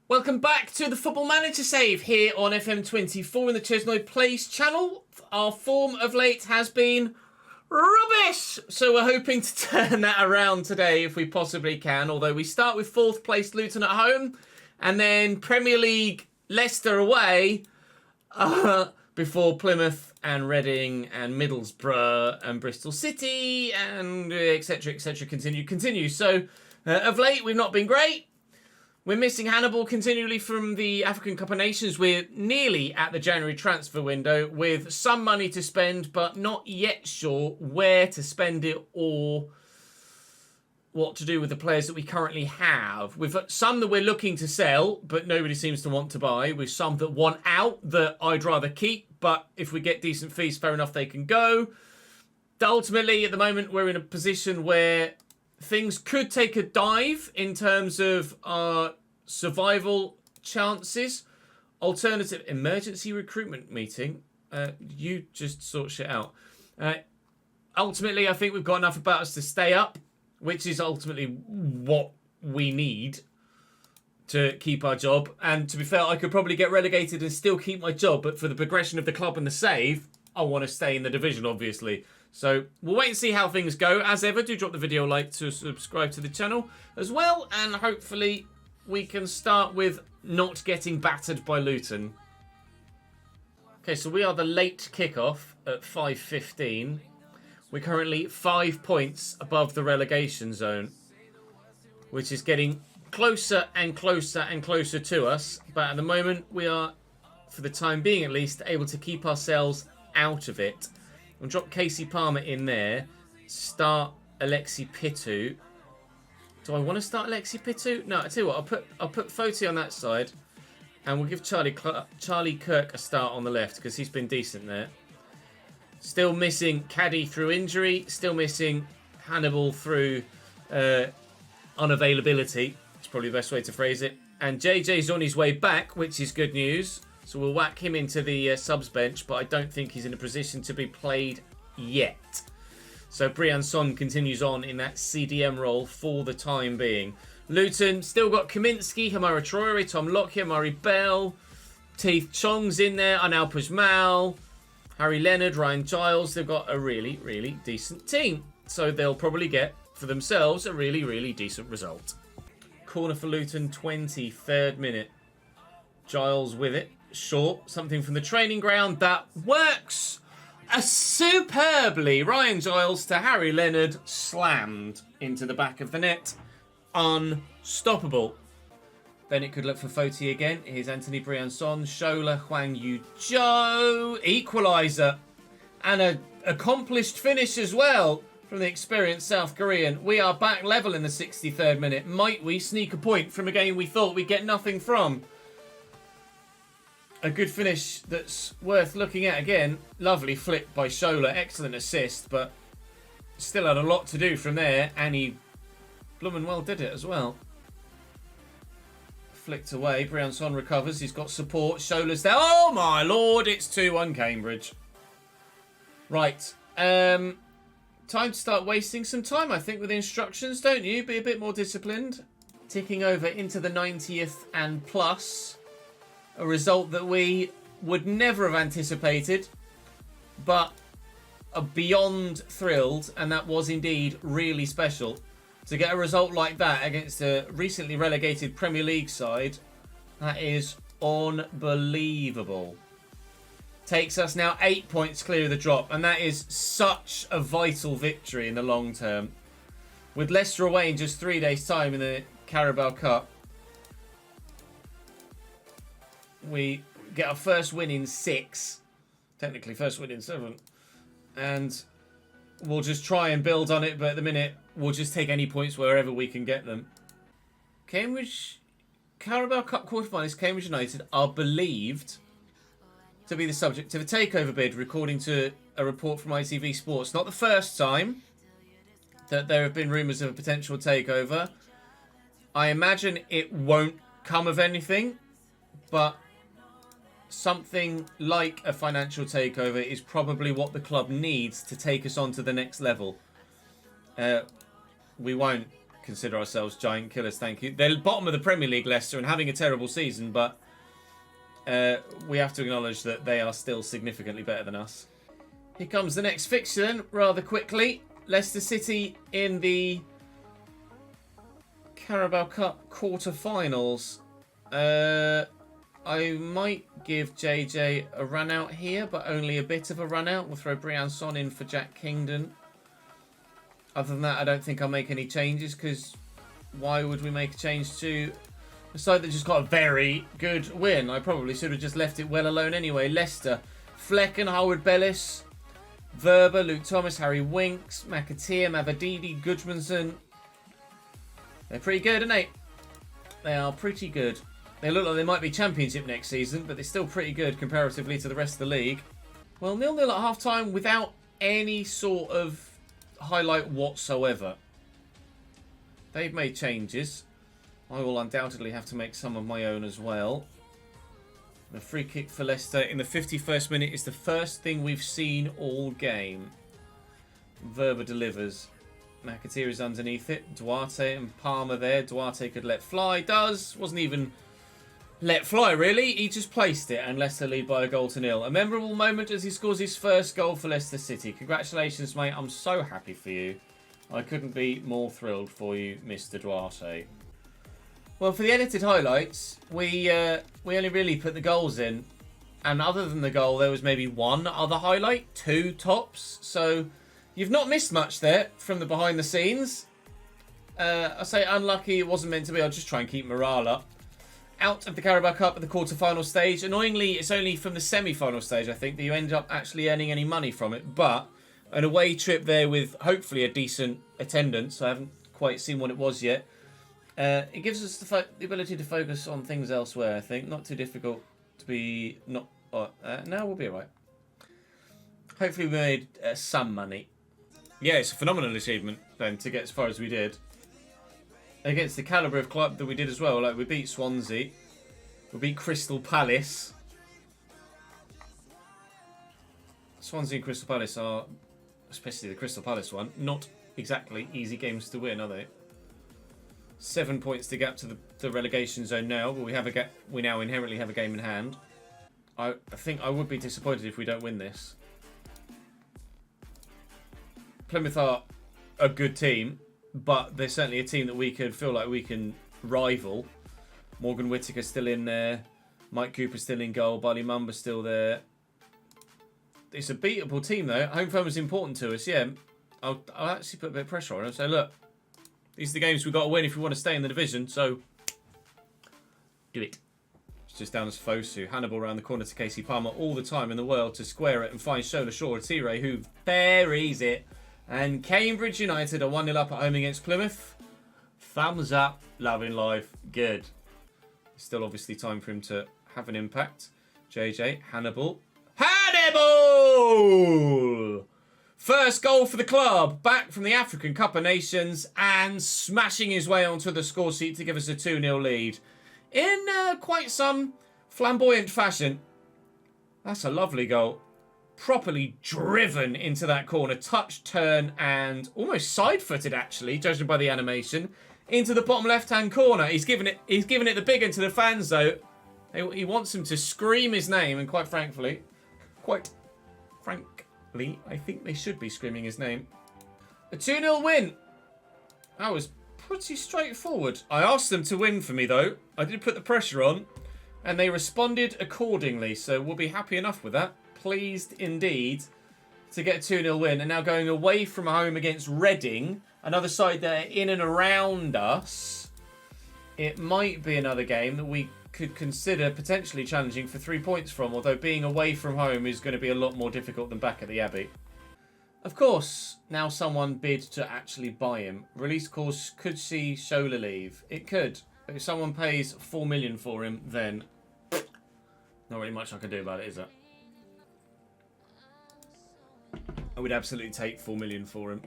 Welcome back to the Football Manager Save here on FM24 in the ChesnoidPlays channel. Our form of late has been rubbish, so we're hoping to turn that around today if we possibly can, although we start with 4th place Luton at home and then Premier League Leicester away before Plymouth and Reading and Middlesbrough and Bristol City and etc continue. So of late we've not been great. We're missing Hannibal continually from the African Cup of Nations. We're nearly at the January transfer window with some money to spend, but not yet sure where to spend it or what to do with the players that we currently have. We've got some that we're looking to sell, but nobody seems to want to buy. We've some that want out that I'd rather keep, but if we get decent fees, fair enough, they can go. Ultimately, at the moment, we're in a position where things could take a dive in terms of our survival chances. Alternative emergency recruitment meeting. You just sort shit out. Ultimately, I think we've got enough about us to stay up, which is ultimately what we need to keep our job. And to be fair, I could probably get relegated and still keep my job, but for the progression of the club and the save, I want to stay in the division, obviously. So we'll wait and see how things go. As ever, do drop the video a like to subscribe to the channel as well. And hopefully we can start with not getting battered by Luton. Okay, so we are the late kickoff at 5:15. We're currently 5 points above the relegation zone, which is getting closer and closer and closer to us. But at the moment, we are, for the time being at least, able to keep ourselves out of it. We'll drop Casey Palmer in there. Start Alexi Pitu. Do I want to start Alexi Pitu? No, I tell you what, I'll put Foti on that side, and we'll give Charlie Kirk a start on the left because he's been decent there. Still missing Caddy through injury. Still missing Hannibal through unavailability. It's probably the best way to phrase it. And JJ's on his way back, which is good news. So we'll whack him into the subs bench, but I don't think he's in a position to be played yet. So Brian Son continues on in that CDM role for the time being. Luton still got Kaminsky, Hamara Traore, Tom Lockyer, Murray Bell, Teeth Chong's in there, Anal Pujmal, Harry Leonard, Ryan Giles. They've got a really, really decent team. So they'll probably get for themselves a really, really decent result. Corner for Luton, 23rd minute. Giles with it. Short, something from the training ground that works superbly. Ryan Giles to Harry Leonard, slammed into the back of the net. Unstoppable. Then it could look for Foti again. Here's Anthony Briançon, Shola, Hwang Yu-jo, equaliser. And an accomplished finish as well from the experienced South Korean. We are back level in the 63rd minute. Might we sneak a point from a game we thought we'd get nothing from? A good finish that's worth looking at again. Lovely flick by Shola. Excellent assist, but still had a lot to do from there. And he bloomin' well did it as well. Flicked away. Briançon recovers. He's got support. Shola's there. Oh my lord, it's 2-1 Cambridge. Right. Time to start wasting some time, I think, with instructions, don't you? Be a bit more disciplined. Ticking over into the 90th and plus. A result that we would never have anticipated, but are beyond thrilled, and that was indeed really special. To get a result like that against a recently relegated Premier League side, that is unbelievable. Takes us now 8 points clear of the drop, and that is such a vital victory in the long term. With Leicester away in just 3 days' time in the Carabao Cup, we get our first win in 6. Technically, first win in 7. And we'll just try and build on it, but at the minute, we'll just take any points wherever we can get them. Cambridge, Carabao Cup quarterfinals, Cambridge United are believed to be the subject of a takeover bid, according to a report from ITV Sports. Not the first time that there have been rumours of a potential takeover. I imagine it won't come of anything, but something like a financial takeover is probably what the club needs to take us on to the next level. We won't consider ourselves giant killers, thank you. They're bottom of the Premier League, Leicester, and having a terrible season, but we have to acknowledge that they are still significantly better than us. Here comes the next fixture then, rather quickly. Leicester City in the Carabao Cup quarter-finals. I might give JJ a run out here, but only a bit of a run out. We'll throw Brian Son in for Jack Kingdon. Other than that, I don't think I'll make any changes, because why would we make a change to a side that just got a very good win? I probably should have just left it well alone anyway. Leicester, Flecken, Howard Bellis, Verba, Luke Thomas, Harry Winks, McAteer, Mavadidi, Gudmundsson. They're pretty good, aren't they? They are pretty good. They look like they might be Championship next season, but they're still pretty good comparatively to the rest of the league. Well, 0-0 at half-time without any sort of highlight whatsoever. They've made changes. I will undoubtedly have to make some of my own as well. The free kick for Leicester in the 51st minute is the first thing we've seen all game. Verba delivers. McAteer is underneath it. Duarte and Palmer there. Duarte could let fly. Does. Wasn't even let fly, really. He just placed it, and Leicester lead by a 1-0. A memorable moment as he scores his first goal for Leicester City. Congratulations, mate. I'm so happy for you. I couldn't be more thrilled for you, Mr. Duarte. Well, for the edited highlights, we only really put the goals in. And other than the goal, there was maybe one other highlight. 2 tops. So you've not missed much there from the behind the scenes. I say unlucky. It wasn't meant to be. I'll just try and keep morale up. Out of the Carabao Cup at the quarter-final stage. Annoyingly, it's only from the semi-final stage, I think, that you end up actually earning any money from it. But an away trip there with hopefully a decent attendance. I haven't quite seen what it was yet. It gives us the ability to focus on things elsewhere, I think. Not too difficult to be... No, we'll be alright. Hopefully we made some money. Yeah, it's a phenomenal achievement, then, to get as far as we did. Against the calibre of club that we did as well. Like, we beat Swansea. We beat Crystal Palace. Swansea and Crystal Palace are, especially the Crystal Palace one, not exactly easy games to win, are they? 7 points to gap to the relegation zone now, but we now inherently have a game in hand. I think I would be disappointed if we don't win this. Plymouth are a good team, but they're certainly a team that we could feel like we can rival. Morgan Whittaker's still in there. Mike Cooper's still in goal. Bali Mumba's still there. It's a beatable team, though. Home form is important to us, yeah. I'll actually put a bit of pressure on them and say, look, these are the games we've got to win if we want to stay in the division, so do it. It's just down as Fosu. Hannibal around the corner to Casey Palmer all the time in the world to square it and find Shola Shaw Atire, who buries it. And Cambridge United are 1-0 up at home against Plymouth. Thumbs up, loving life, good. Still obviously time for him to have an impact. JJ, Hannibal. Hannibal! First goal for the club, back from the African Cup of Nations and smashing his way onto the score sheet to give us a 2-0 lead. In quite some flamboyant fashion. That's a lovely goal. Properly driven into that corner. Touch, turn, and almost side-footed, actually, judging by the animation, into the bottom left-hand corner. He's given it the big one to the fans, though. He wants them to scream his name, and quite frankly, I think they should be screaming his name. A 2-0 win. That was pretty straightforward. I asked them to win for me, though. I did put the pressure on, and they responded accordingly, so we'll be happy enough with that. Pleased indeed to get a 2-0 win. And now going away from home against Reading, another side that are in and around us. It might be another game that we could consider potentially challenging for 3 points from, although being away from home is going to be a lot more difficult than back at the Abbey. Of course, now someone bid to actually buy him. Release clause could see Shola leave. It could. But if someone pays 4 million for him, then not really much I can do about it, is there? I would absolutely take 4 million for him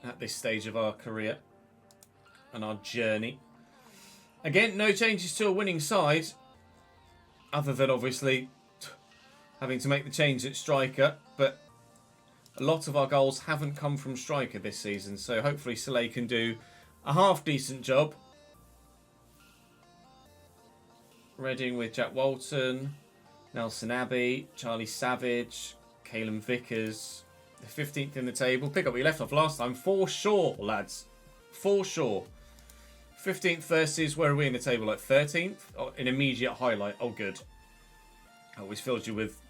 at this stage of our career and our journey. Again, no changes to a winning side, other than obviously having to make the change at striker. But a lot of our goals haven't come from striker this season, so hopefully Soleil can do a half-decent job. Reading with Jack Walton, Nelson Abbey, Charlie Savage, Caelan Vickers. The 15th in the table. Pick up where you left off last time. For sure, lads. For sure. 15th versus, where are we in the table? Like 13th? Oh, an immediate highlight. Oh, good. Always fills you with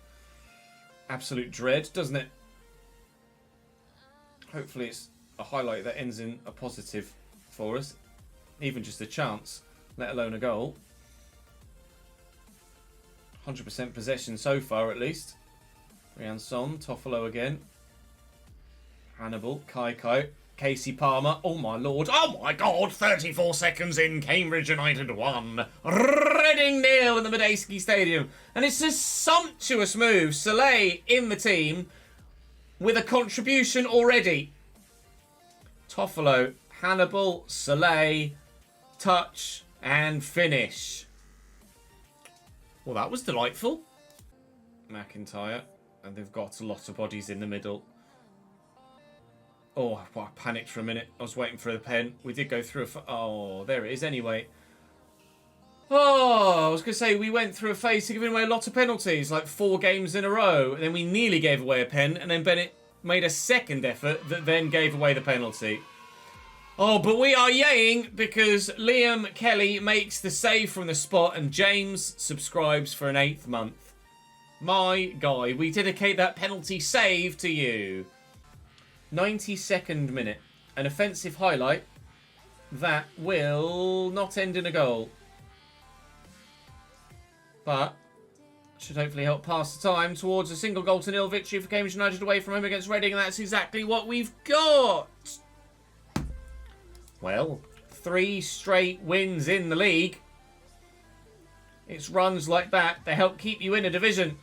absolute dread, doesn't it? Hopefully it's a highlight that ends in a positive for us. Even just a chance, let alone a goal. 100% possession so far, at least. Rian Son, Toffolo again. Hannibal, Kai, Casey Palmer. Oh my lord. Oh my god. 34 seconds in. Cambridge United 1. Reading 0 in the Medeski Stadium. And it's a sumptuous move. Soleil in the team with a contribution already. Toffolo, Hannibal, Soleil, touch and finish. Well, that was delightful. McIntyre. And they've got a lot of bodies in the middle. Oh, I panicked for a minute. I was waiting for the pen. We did go through a... Oh, there it is anyway. Oh, I was going to say, we went through a phase of giving away a lot of penalties, like 4 games in a row. And then we nearly gave away a pen, and then Bennett made a second effort that then gave away the penalty. Oh, but we are yaying because Liam Kelly makes the save from the spot, and James subscribes for an 8th month. My guy, we dedicate that penalty save to you. 92nd minute. An offensive highlight that will not end in a goal. But should hopefully help pass the time towards a single goal to nil victory for Cambridge United away from home against Reading, and that's exactly what we've got. Well, 3 straight wins in the league. It's runs like that that help keep you in a division.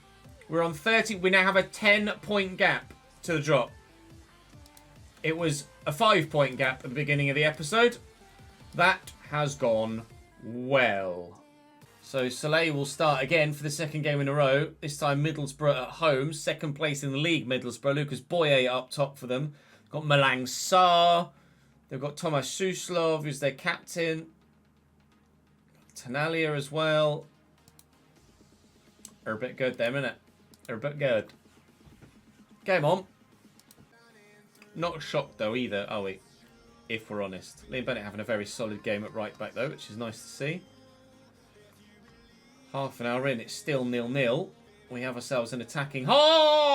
We're on 30. We now have a 10-point gap to the drop. It was a 5-point gap at the beginning of the episode. That has gone well. So Soleil will start again for the second game in a row. This time Middlesbrough at home. Second place in the league, Middlesbrough. Lucas Boye up top for them. Got Malang Sarr. They've got Tomas Suslov, who's their captain. Tanalia as well. They're a bit good them, innit? They're a bit good. Game on. Not shocked though either, are we? If we're honest. Liam Bennett having a very solid game at right back though, which is nice to see. Half an hour in, it's still 0-0. We have ourselves an attacking highlight.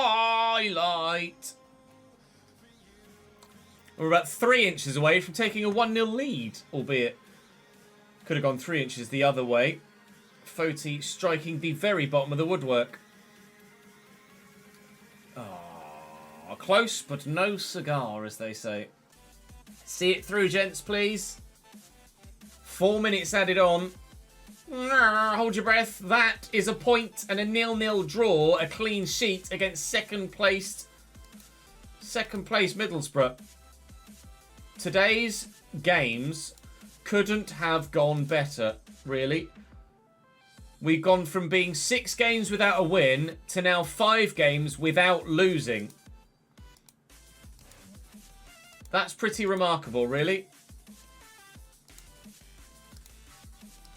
We're about 3 inches away from taking a 1-0 lead, albeit could have gone 3 inches the other way. Foti striking the very bottom of the woodwork. Oh, close but no cigar, as they say. See it through, gents, please. 4 minutes added on. Hold your breath. That is a point and a 0-0 draw. A clean sheet against second place Middlesbrough. Today's games couldn't have gone better, really. We've gone from being 6 games without a win to now 5 games without losing. That's pretty remarkable, really.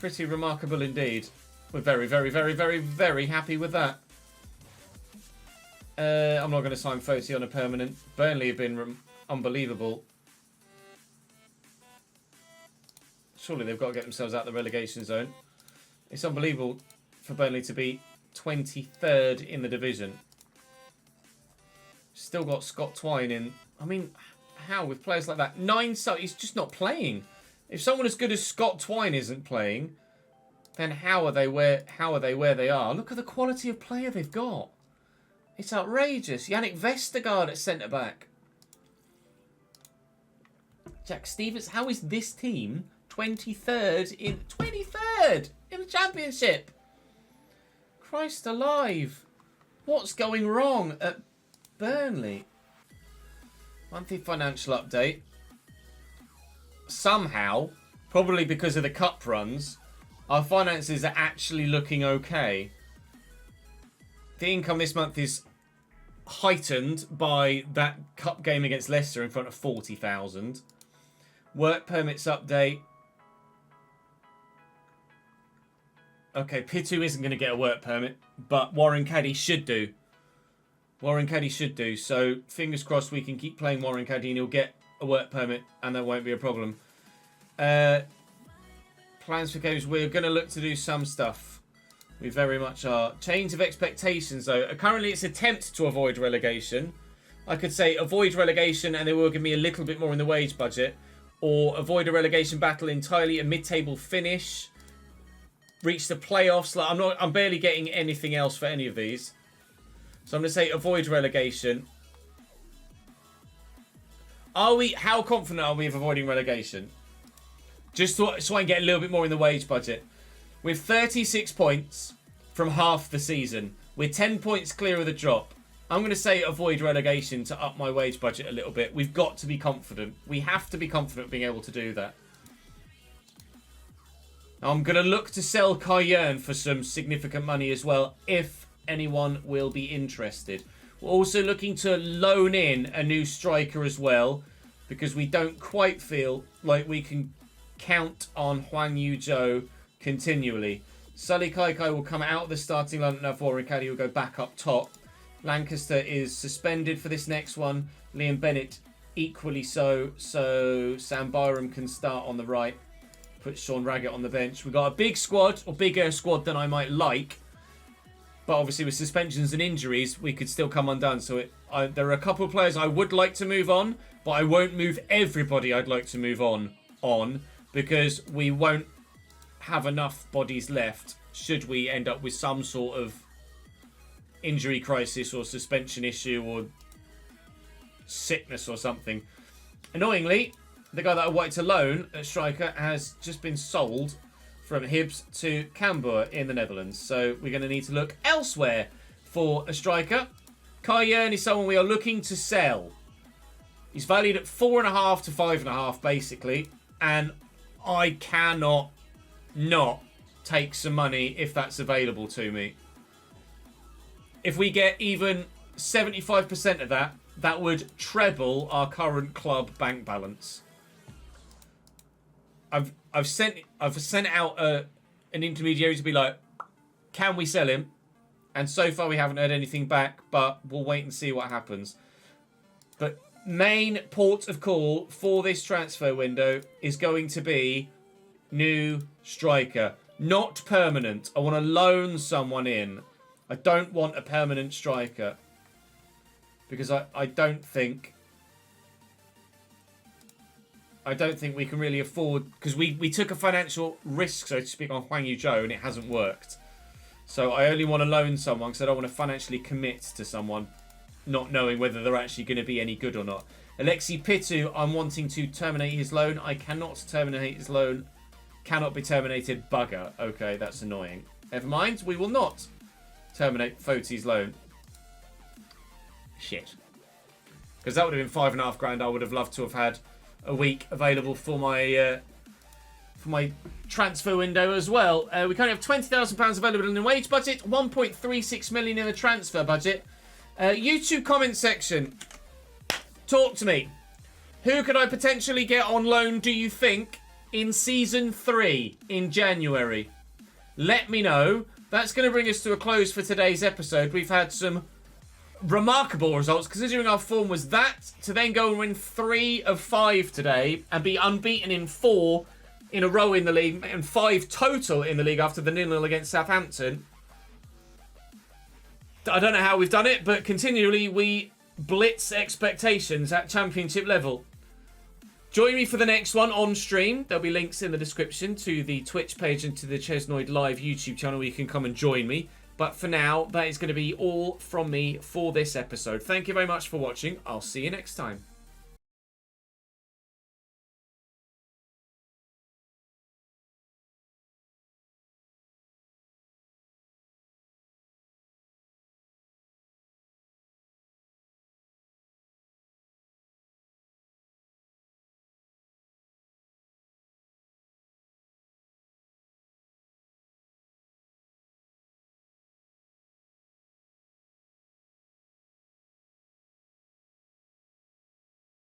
Pretty remarkable indeed. We're very, very, very, very, very happy with that. I'm not going to sign Foti on a permanent. Burnley have been unbelievable. Surely they've got to get themselves out of the relegation zone. It's unbelievable for Burnley to be 23rd in the division. Still got Scott Twine in. I mean, how with players like that? 9 subs, he's just not playing. If someone as good as Scott Twine isn't playing, then how are they where they are? Look at the quality of player they've got. It's outrageous. Yannick Vestergaard at centre-back. Jack Stevens. How is this team 23rd in the Championship? Christ alive. What's going wrong at Burnley? Monthly financial update. Somehow, probably because of the cup runs, our finances are actually looking okay. The income this month is heightened by that cup game against Leicester in front of 40,000. Work permits update. Okay, Pitu isn't going to get a work permit, but Warren Caddy should do. Warren Caddy should do. So, fingers crossed we can keep playing Warren Caddy and he'll get a work permit and that won't be a problem. Plans for games. We're going to look to do some stuff. We very much are. Change of expectations, though. Currently, it's attempt to avoid relegation. I could say avoid relegation and they will give me a little bit more in the wage budget. Or avoid a relegation battle entirely, a mid-table finish. Reach the playoffs. Like, I'm barely getting anything else for any of these. So I'm going to say avoid relegation. How confident are we of avoiding relegation? Just so I can get a little bit more in the wage budget. We're 36 points from half the season. We're 10 points clear of the drop. I'm going to say avoid relegation to up my wage budget a little bit. We've got to be confident. We have to be confident being able to do that. I'm going to look to sell Cayenne for some significant money as well, if anyone will be interested. We're also looking to loan in a new striker as well, because we don't quite feel like we can count on Hwang Yu-jo continually. Sully Kaikai will come out of the starting lineup now. Warren Caddy will go back up top. Lancaster is suspended for this next one. Liam Bennett equally so. So Sam Byram can start on the right. Put Sean Raggett on the bench. We've got a big squad, or bigger squad than I might like. But obviously with suspensions and injuries, we could still come undone. So there are a couple of players I would like to move on, but I won't move everybody I'd like to move on, because we won't have enough bodies left should we end up with some sort of injury crisis or suspension issue or sickness or something. Annoyingly, the guy that I wanted to loan at striker has just been sold from Hibs to Cambuur in the Netherlands. So we're going to need to look elsewhere for a striker. Cayenne is someone we are looking to sell. He's valued at 4.5 to 5.5 basically. And I cannot not take some money if that's available to me. If we get even 75% of that, that would treble our current club bank balance. I've sent out an intermediary to be like, can we sell him? And so far we haven't heard anything back, but we'll wait and see what happens. But main port of call for this transfer window is going to be new striker. Not permanent. I want to loan someone in. I don't want a permanent striker. Because I don't think we can really afford, because we took a financial risk, so to speak, on Hwang Yu-jo and it hasn't worked. So I only want to loan someone because I don't want to financially commit to someone not knowing whether they're actually going to be any good or not. Alexi Pitu, I'm wanting to terminate his loan. I cannot terminate his loan. Cannot be terminated. Bugger. Okay, that's annoying. Never mind. We will not terminate Foti's loan. Shit. Because that would have been £5.5 I would have loved to have had a week available for my transfer window as well. We currently have £20,000 available in the wage budget, 1.36 million in the transfer budget. YouTube comment section. Talk to me. Who could I potentially get on loan, do you think, in Season 3 in January? Let me know. That's going to bring us to a close for today's episode. We've had some remarkable results, considering our form was that, to then go and win 3 of 5 today and be unbeaten in 4 in a row in the league and 5 total in the league after the 0-0 against Southampton. I don't know how we've done it, but continually we blitz expectations at championship level. Join me for the next one on stream. There'll be links in the description to the Twitch page and to the Chesnoid Live YouTube channel where you can come and join me. But for now, that is going to be all from me for this episode. Thank you very much for watching. I'll see you next time.